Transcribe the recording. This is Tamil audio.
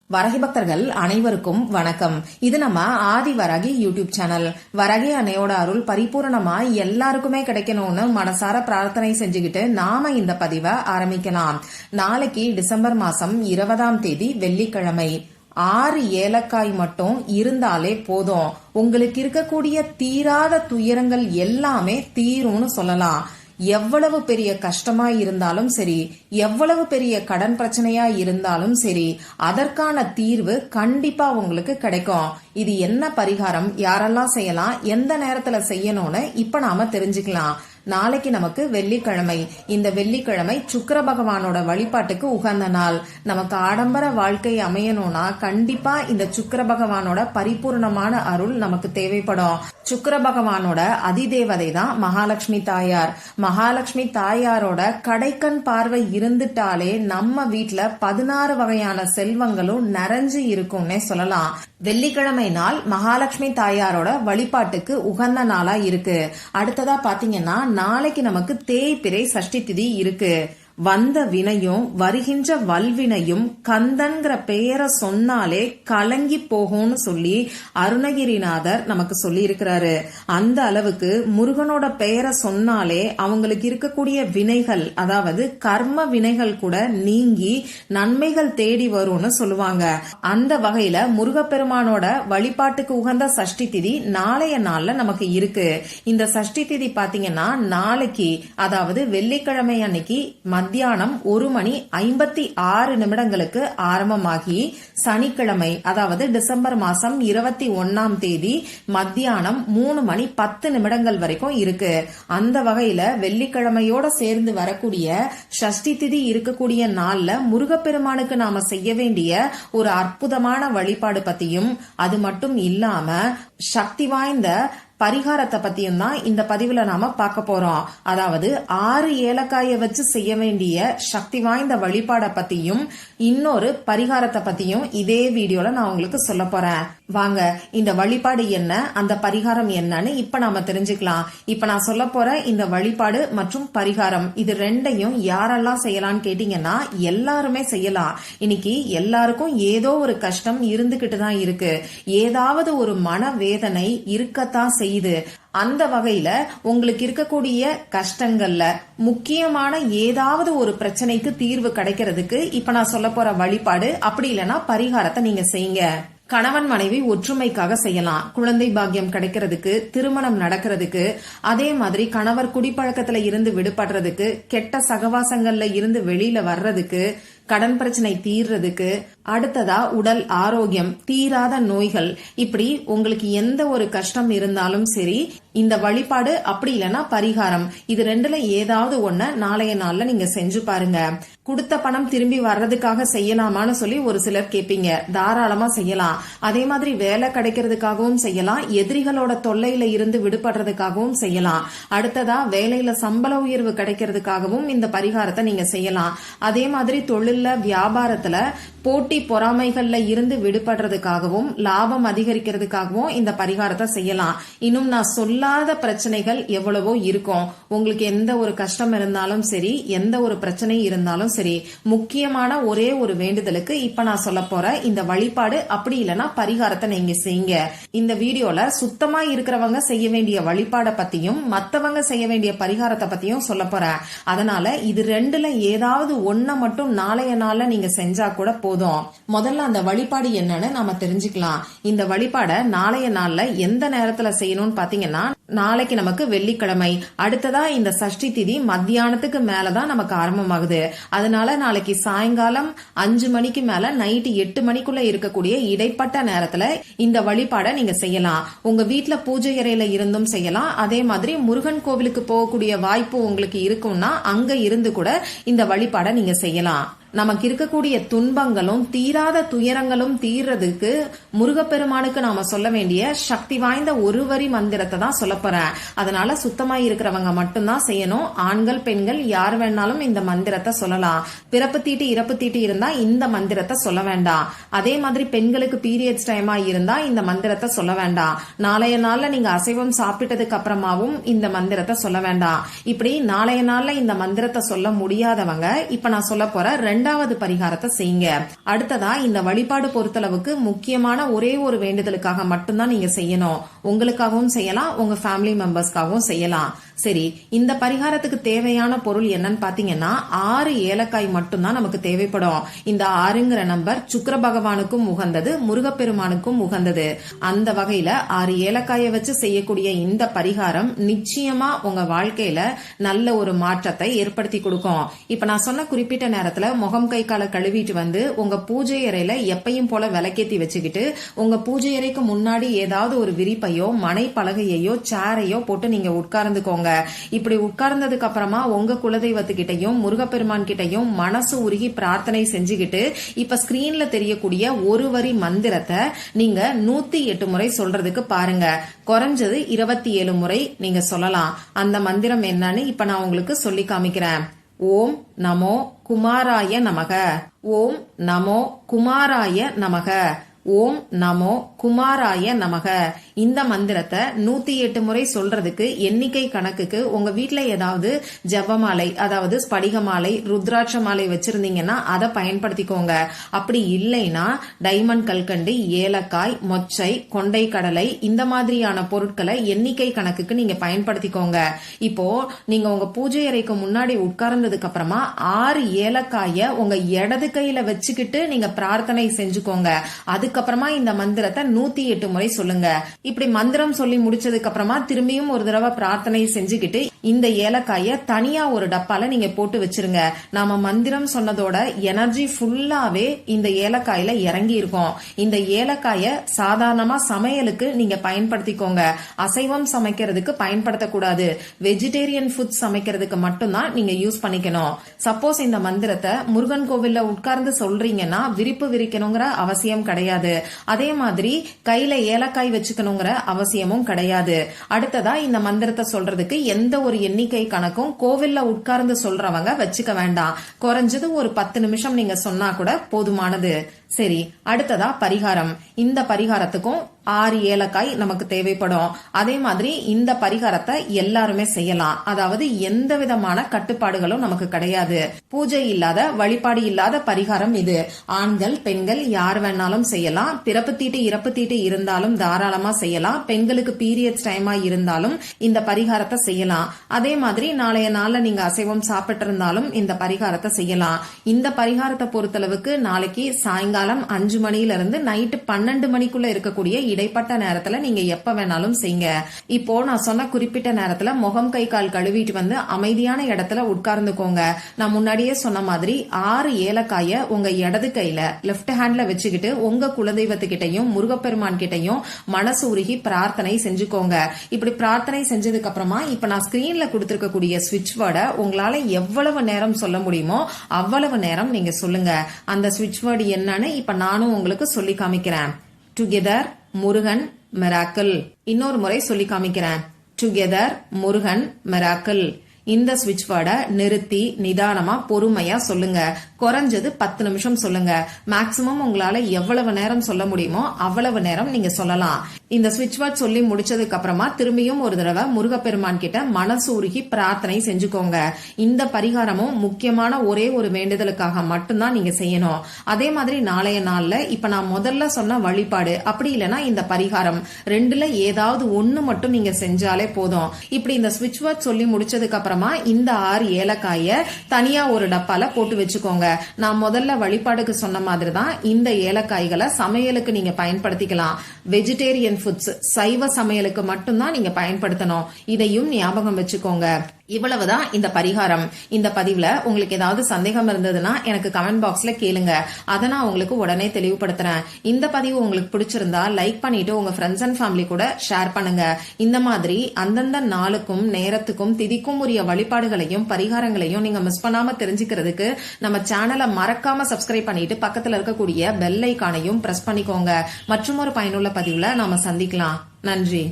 வரகி பக்தர்கள் அனைவருக்கும் வணக்கம். இது நம்ம ஆதி வரகி யூடியூப் சேனல். வரகி அன்னையோட அருள் பரிபூர்ணமா எல்லாருக்குமே கிடைக்கணும்னு மனசார பிரார்த்தனை செஞ்சுக்கிட்டு நாம இந்த பதிவை ஆரம்பிக்கலாம். நாளைக்கு டிசம்பர் மாசம் 20ஆம் தேதி வெள்ளிக்கிழமை. 6 ஏலக்காய் மட்டும் இருந்தாலே போதும், உங்களுக்கு இருக்கக்கூடிய தீராத துயரங்கள் எல்லாமே தீரும்னு சொல்லலாம். எவ்வளவு பெரிய கஷ்டமா இருந்தாலும் சரி, எவ்வளவு பெரிய கடன் பிரச்சனையா இருந்தாலும் சரி, அதற்கான தீர்வு கண்டிப்பா உங்களுக்கு கிடைக்கும். இது என்ன பரிகாரம், யாரெல்லாம் செய்யலாம், எந்த நேரத்துல செய்யணும்னு இப்ப நாம தெரிஞ்சுக்கலாம். நாளைக்கு நமக்கு வெள்ளிக்கிழமை. இந்த வெள்ளிக்கிழமை சுக்கிர பகவானோட வழிபாட்டுக்கு உகந்த நாள். நமக்கு ஆடம்பர வாழ்க்கை அமையணும்னா கண்டிப்பா இந்த சுக்கிர பகவானோட பரிபூர்ணமான அருள் நமக்கு தேவைப்படும். சுக்கிர பகவானோட அதிதேவதை தான் மகாலட்சுமி தாயார். மகாலட்சுமி தாயாரோட கடைக்கண் பார்வை இருந்துட்டாலே நம்ம வீட்டுல 16 வகையான செல்வங்களும் நிறைஞ்சு இருக்கும்னே சொல்லலாம். வெள்ளிக்கிழமை நாள் மகாலட்சுமி தாயாரோட வழிபாட்டுக்கு உகந்த நாளா இருக்கு. அடுத்ததா பாத்தீங்கன்னா நாளைக்கு நமக்கு தேய்பிறை சஷ்டி திதி இருக்கு. வந்த வினையும் வருகின்ற வல்வினையும் கந்தன்கிற பெயரை சொன்னாலே கலங்கி போகும்னு சொல்லி அருணகிரிநாதர் நமக்கு சொல்லி இருக்கிறாரு. அந்த அளவுக்கு முருகனோட பெயரை சொன்னாலே அவங்களுக்கு இருக்கக்கூடிய வினைகள், அதாவது கர்ம வினைகள் கூட நீங்கி நன்மைகள் தேடி வரும்னு சொல்லுவாங்க. அந்த வகையில முருகப்பெருமானோட வழிபாட்டுக்கு உகந்த சஷ்டி திதி நாளைய நாள்ல நமக்கு இருக்கு. இந்த சஷ்டி திதி பாத்தீங்கன்னா நாளைக்கு, அதாவது வெள்ளிக்கிழமை அன்னைக்கு மத்தியானம் 1:56 ஆரம்பமாகி சனிக்கிழமை, அதாவது டிசம்பர் மாசம் 21ஆம் தேதி மத்தியானம் 3:10 வரைக்கும் இருக்கு. அந்த வகையில வெள்ளிக்கிழமையோட சேர்ந்து வரக்கூடிய சஷ்டி திதி இருக்கக்கூடிய நாள்ல முருகப்பெருமானுக்கு நாம செய்ய வேண்டிய ஒரு அற்புதமான வழிபாடு பத்தியும், அது மட்டும் இல்லாம சக்தி வாய்ந்த பரிகாரத்தை பத்தியும் தான் இந்த பதிவுல நாம பார்க்க போறோம். அதாவது 6 ஏலக்காயை வச்சு செய்ய வேண்டிய சக்தி வாய்ந்த வழிபாட பத்தியும் இன்னொரு பரிகாரத்தை பத்தியும் இதே வீடியோல நான் உங்களுக்கு சொல்ல போறேன். வாங்க, இந்த வழிபாடு என்ன, அந்த பரிகாரம் என்னன்னு இப்ப நாம தெரிஞ்சுக்கலாம். இப்ப நான் சொல்ல போற இந்த வழிபாடு மற்றும் பரிகாரம் இது ரெண்டையும் யாரெல்லாம் செய்யலாம்னு கேட்டீங்கன்னா எல்லாருமே செய்யலாம். இன்னைக்கு எல்லாருக்கும் ஏதோ ஒரு கஷ்டம் இருந்துகிட்டு தான் இருக்கு. ஏதாவது ஒரு மனவேதனை இருக்கத்தான் செய்யுது. அந்த வகையில உங்களுக்கு இருக்கக்கூடிய கஷ்டங்கள்ல முக்கியமான ஏதாவது ஒரு பிரச்சனைக்கு தீர்வு கிடைக்கிறதுக்கு இப்ப நான் சொல்ல போற வழிபாடு, அப்படி இல்லைன்னா பரிகாரத்தை நீங்க செய்யுங்க. கணவன் மனைவி ஒற்றுமைக்காக செய்யலாம். குழந்தை பாக்கியம் கிடைக்கிறதுக்கு, திருமணம் நடக்கிறதுக்கு, அதே மாதிரி கணவர் குடிப்பழக்கத்துல இருந்து விடுபடுறதுக்கு, கெட்ட சகவாசங்கள்ல இருந்து வெளியில வர்றதுக்கு, கடன் பிரச்சனை தீர்றதுக்கு, அடுத்ததா உடல் ஆரோக்கியம், தீராத நோய்கள், இப்படி உங்களுக்கு எந்த ஒரு கஷ்டம் இருந்தாலும் சரி இந்த வழிபாடு அப்படி இல்லைன்னா பரிகாரம் இது ரெண்டுல ஏதாவது ஒண்ண நாளைய நாள்ல நீங்க செஞ்சு பாருங்க. கொடுத்த பணம் திரும்பி வர்றதுக்காக செய்யலாமான்னு சொல்லி ஒரு சிலர் கேட்பீங்க. தாராளமா செய்யலாம். அதே மாதிரி வேலை கிடைக்கிறதுக்காகவும் செய்யலாம். எதிரிகளோட தொல்லையில இருந்து விடுபடுறதுக்காகவும் செய்யலாம். அடுத்ததா வேலையில சம்பள உயர்வு கிடைக்கிறதுக்காகவும் இந்த பரிகாரத்தை நீங்க செய்யலாம். அதே மாதிரி தொழில்ல, வியாபாரத்துல போட்டி பொறாமைகள்ல இருந்து விடுபடுறதுக்காகவும் லாபம் அதிகரிக்கிறதுக்காகவும் இந்த பரிகாரத்தை செய்யலாம். இன்னும் நான் சொல்லாத பிரச்சனைகள் எவ்வளவோ இருக்கும். உங்களுக்கு எந்த ஒரு கஷ்டம் இருந்தாலும் சரி, எந்த ஒரு பிரச்சனை இருந்தாலும் சரி, முக்கியமான ஒரே ஒரு வேண்டுதலுக்கு இப்ப நான் சொல்ல போற இந்த வழிபாடு அப்படி இல்லைன்னா பரிகாரத்தை நீங்க செய்யுங்க. இந்த வீடியோல சுத்தமா இருக்கிறவங்க செய்ய வேண்டிய வழிபாட பத்தியும் மத்தவங்க செய்ய வேண்டிய பரிகாரத்தை பத்தியும் சொல்ல போறேன். அதனால இது ரெண்டுல ஏதாவது ஒன்ன மட்டும் நாளைய நாள்ல நீங்க செஞ்சா கூட போதும். முதல்ல அந்த வழிபாடு என்னன்னு நாம தெரிஞ்சுக்கலாம். இந்த வழிபாட நாளைய நாள்ல எந்த நேரத்துல செய்யணும்னு பாத்தீங்கன்னா, நாளைக்கு நமக்கு வெள்ளிக்கிழமை. அடுத்ததா இந்த சஷ்டி திதி மத்தியானத்துக்கு மேலதான் நமக்கு ஆரம்பமாகுது. அதனால நாளைக்கு சாயங்காலம் 5 மணிக்கு மேல நைட்டு 8 மணிக்குள்ள இருக்கக்கூடிய இடைப்பட்ட நேரத்துல இந்த வழிபாட நீங்க செய்யலாம். உங்க வீட்டுல பூஜை அறையில இருந்தும் செய்யலாம். அதே மாதிரி முருகன் கோவிலுக்கு போகக்கூடிய வாய்ப்பு உங்களுக்கு இருக்கும்னா அங்க இருந்து கூட இந்த வழிபாட நீங்க செய்யலாம். நமக்கு இருக்கக்கூடிய துன்பங்களும் தீராத துயரங்களும் தீர்றதுக்கு முருகப்பெருமானுக்கு நாம சொல்ல வேண்டிய சக்தி வாய்ந்த ஒரு வரி மந்திரத்தை தான் சொல்ல போறேன். அதனால சுத்தமா இருக்கிறவங்க மட்டும்தான் செய்யணும். ஆண்கள், பெண்கள் யார் வேணாலும் இந்த மந்திரத்தை சொல்லலாம். பிறப்பு தீட்டு, இறப்பு தீட்டு இருந்தா இந்த மந்திரத்தை சொல்ல வேண்டாம். அதே மாதிரி பெண்களுக்கு பீரியட்ஸ் டைமா இருந்தா இந்த மந்திரத்தை சொல்ல வேண்டாம். நாளைய நாள்ல நீங்க அசைவம் சாப்பிட்டதுக்கு அப்புறமாவும் இந்த மந்திரத்தை சொல்ல வேண்டாம். இப்படி நாளைய நாள்ல இந்த மந்திரத்தை சொல்ல முடியாதவங்க இப்ப நான் சொல்ல போற 2வது பரிகாரத்தை செய்யுங்க. அடுத்ததா இந்த வழிபாடு பொறுத்தளவுக்கு முக்கியமான ஒரே ஒரு வேண்டுதலுக்காக மட்டும்தான் நீங்க செய்யணும். உங்களுக்காகவும் செய்யலாம், உங்க ஃபேமிலி மெம்பர்ஸ்க்காகவும் செய்யலாம். சரி, இந்த பரிகாரத்துக்கு தேவையான பொருள் என்னன்னு பாத்தீங்கன்னா 6 ஏலக்காய் மட்டும்தான் நமக்கு தேவைப்படும். இந்த 6ங்கிற நம்பர் சுக்கிர பகவானுக்கும் உகந்தது, முருகப்பெருமானுக்கும் உகந்தது. அந்த வகையில 6 ஏலக்காயை வச்சு செய்யக்கூடிய இந்த பரிகாரம் நிச்சயமா உங்க வாழ்க்கையில நல்ல ஒரு மாற்றத்தை ஏற்படுத்தி கொடுக்கும். இப்ப நான் சொன்ன குறிப்பிட்ட நேரத்துல முகம் கை காலை கழுவிட்டு வந்து உங்க பூஜை அறையில எப்பையும் போல விளக்கேத்தி வச்சுக்கிட்டு உங்க பூஜை அறைக்கு முன்னாடி ஏதாவது ஒரு விரிப்பையோ மனை பலகையோ சேரையோ போட்டு நீங்க உட்கார்ந்துக்கோங்க. இப்படி உட்கார்ந்ததுக்கு அப்புறமா உங்க குலதெய்வத்துக்கிட்டையும் முருகப்பெருமான் கிட்டையும் மனசு உருகி பிரார்த்தனை செஞ்சுக்கிட்டு இப்ப ஸ்கிரீன்ல தெரியக்கூடிய ஒரு வரி மந்திரத்தை நீங்க 108 முறை சொல்றதுக்கு பாருங்க. குறைஞ்சது 27 முறை நீங்க சொல்லலாம். அந்த மந்திரம் என்னன்னு இப்ப நான் உங்களுக்கு சொல்லி காமிக்கிறேன். ஓம் நமோ குமாராய நமக, ஓம் நமோ குமாராய நமக, ஓம் நமோ குமாராய நமக. இந்த மந்திரத்தை 108 முறை சொல்றதுக்கு எண்ணிக்கை கணக்குக்கு உங்க வீட்டுல ஏதாவது ஜபமாலை, அதாவது ஸ்படிக மாலை, ருத்ராட்ச மாலை வச்சிருந்தீங்கன்னா அதை பயன்படுத்திக்கோங்க. அப்படி இல்லைன்னா டைமண்ட் கல்கண்டு, ஏலக்காய், மொச்சை, கொண்டை கடலை இந்த மாதிரியான பொருட்களை எண்ணிக்கை கணக்குக்கு நீங்க பயன்படுத்திக்கோங்க. இப்போ நீங்க உங்க பூஜை அறைக்கு முன்னாடி உட்கார்ந்ததுக்கு அப்புறமா 6 ஏலக்காய உங்க இடது கையில வச்சுக்கிட்டு நீங்க பிரார்த்தனை செஞ்சுக்கோங்க. அதுக்கப்புறமா இந்த மந்திரத்தை 108 முறை சொல்லுங்க. இப்படி மந்திரம் சொல்லி முடிச்சதுக்கு அப்புறமா திரும்பியும் ஒரு தடவை பிரார்த்தனை செஞ்சுக்கிட்டு இந்த ஏலக்காய தனியா ஒரு டப்பால நீங்க போட்டு வச்சிருங்க. நாம மந்திரம் சொன்னதோட எனர்ஜி ஃபுல்லாவே இந்த ஏலக்காயில இறங்கி இருக்கும். இந்த ஏலக்காய சாதாரணமா சமையலுக்கு நீங்க பயன்படுத்திக்கோங்க. அசைவம் சமைக்கிறதுக்கு பயன்படுத்தக்கூடாது. வெஜிடேரியன் ஃபுட் சமைக்கிறதுக்கு மட்டும்தான் நீங்க யூஸ் பண்ணிக்கணும். சப்போஸ் இந்த மந்திரத்தை முருகன் கோவில்ல உட்கார்ந்து சொல்றீங்கன்னா விரிப்பு விரிக்கணுங்கிற அவசியம் கிடையாது. அதே மாதிரி கையில ஏலக்காய் வச்சுக்கணுங்கிற அவசியமும் கிடையாது. அடுத்ததா இந்த மந்திரத்தை சொல்றதுக்கு எந்த ஒரு எண்ணிக்கை கணக்கும் கோவில்ல உட்கார்ந்து சொல்றவங்க வச்சுக்க வேண்டாம். குறைஞ்சது ஒரு 10 நிமிஷம் நீங்க சொன்னா கூட போதுமானது. சரி, அடுத்ததா பரிகாரம். இந்த பரிகாரத்துக்கும் 6 ஏலக்காய் நமக்கு தேவைப்படும். அதே மாதிரி இந்த பரிகாரத்தை எல்லாருமே செய்யலாம். அதாவது எந்த விதமான கட்டுப்பாடுகளும் நமக்கு கிடையாது. பூஜை இல்லாத, வழிபாடு இல்லாத பரிகாரம் இது. ஆண்கள் பெண்கள் யார் வேணாலும் செய்யலாம். பிறப்பு தீட்டு இறப்பு தீட்டு இருந்தாலும் தாராளமா செய்யலாம். பெண்களுக்கு பீரியட்ஸ் டைமா இருந்தாலும் இந்த பரிகாரத்தை செய்யலாம். அதே மாதிரி நாளைய நாள்ல நீங்க அசைவம் சாப்பிட்டு இருந்தாலும் இந்த பரிகாரத்தை செய்யலாம். இந்த பரிகாரத்தை பொறுத்தளவுக்கு நாளைக்கு சாயங்காலம் 5 மணில இருந்து நைட்டு 12 மணிக்குள்ள இருக்கக்கூடிய இடைப்பட்ட நேரத்துல நீங்க எப்ப வேணாலும் செய்யுங்க. இப்போ நான் சொன்ன குறிப்பிட்ட நேரத்துல முகம் கை கால் கழுவிட்டு வந்து அமைதியான இடத்துல உட்கார்ந்துக்கோங்க. நான் முன்னாடியே சொன்ன மாதிரி 6 ஏலக்காய உங்க இடது கையில லெப்ட் ஹேண்ட்ல வச்சுக்கிட்டு உங்க குலதெய்வத்துக்கிட்டையும் முருகப்பெருமான் கிட்டையும் மனசு உருகி பிரார்த்தனை செஞ்சுக்கோங்க. இப்படி பிரார்த்தனை செஞ்சதுக்கு அப்புறமா இப்ப நான் ஸ்கிரீன்ல கொடுத்திருக்கக்கூடிய ஸ்விட்ச் வேர்டை உங்களால எவ்வளவு நேரம் சொல்ல முடியுமோ அவ்வளவு நேரம் நீங்க சொல்லுங்க. அந்த ஸ்விட்ச் வேர்டு என்னன்னு இப்ப நானும் உங்களுக்கு சொல்லி காமிக்கிறேன். Together Murugan miracle. இன்னொரு முறை சொல்லி காமிக்கிறேன். Together Murugan miracle. இந்த ஸ்விட்ச் வேர்டை நிறுத்தி நிதானமா பொறுமையா சொல்லுங்க. குறைஞ்சது 10 நிமிஷம் சொல்லுங்க. மேக்சிமம் உங்களால எவ்வளவு நேரம் சொல்ல முடியுமோ அவ்வளவு நேரம் நீங்க சொல்லலாம். இந்த ஸ்விட்ச் வேர்ட் சொல்லி முடிச்சதுக்கு அப்புறமா திரும்பியும் ஒரு தடவை முருகப்பெருமான் கிட்ட மனசு உருகி பிரார்த்தனை செஞ்சுக்கோங்க. இந்த பரிகாரமும் முக்கியமான ஒரே ஒரு வேண்டுதலுக்காக மட்டும்தான் நீங்க செய்யணும். அதே மாதிரி நாளைய நாள்ல இப்ப நான் முதல்ல சொன்ன வழிபாடு, அப்படி இல்லைன்னா இந்த பரிகாரம், ரெண்டுல ஏதாவது ஒண்ணு மட்டும் நீங்க செஞ்சாலே போதும். இப்படி இந்த ஸ்விட்ச் வேர்ட் சொல்லி முடிச்சதுக்கு அப்புறமா இந்த 6 ஏலக்காய தனியா ஒரு டப்பால போட்டு வச்சுக்கோங்க. நான் முதல்ல வழிபாடுக்கு சொன்ன மாதிரி தான் இந்த ஏலக்காய்களை சமையலுக்கு நீங்க பயன்படுத்திக்கலாம். வெஜிடேரியன் ஃபுட்ஸ், சைவ சமையலுக்கு மட்டும்தான் நீங்க பயன்படுத்தணும். இதையும் ஞாபகம் வச்சுக்கோங்க. இவ்வளவுதான் இந்த பரிகாரம். இந்த பதிவுல உங்களுக்கு ஏதாவது சந்தேகம் இருந்ததுன்னா எனக்கு கமெண்ட் பாக்ஸ்ல கேளுங்க. அதை நான் உங்களுக்கு உடனே தெளிவுபடுத்துறேன். இந்த பதிவு உங்களுக்கு பிடிச்சிருந்தா லைக் பண்ணிட்டு உங்க ஃப்ரெண்ட்ஸ் அண்ட் ஃபேமிலி கூட ஷேர் பண்ணுங்க. இந்த மாதிரி அந்தந்த நாளுக்கும் நேரத்துக்கும் திதிக்கும் உரிய வழிபாடுகளையும் பரிகாரங்களையும் நீங்க மிஸ் பண்ணாம தெரிஞ்சுக்கிறதுக்கு நம்ம சேனலை மறக்காம சப்ஸ்கிரைப் பண்ணிட்டு பக்கத்துல இருக்கக்கூடிய பெல் ஐகானையும் பிரஸ் பண்ணிக்கோங்க. மற்றும் ஒரு பயனுள்ள பதிவுல நாம சந்திக்கலாம். நன்றி.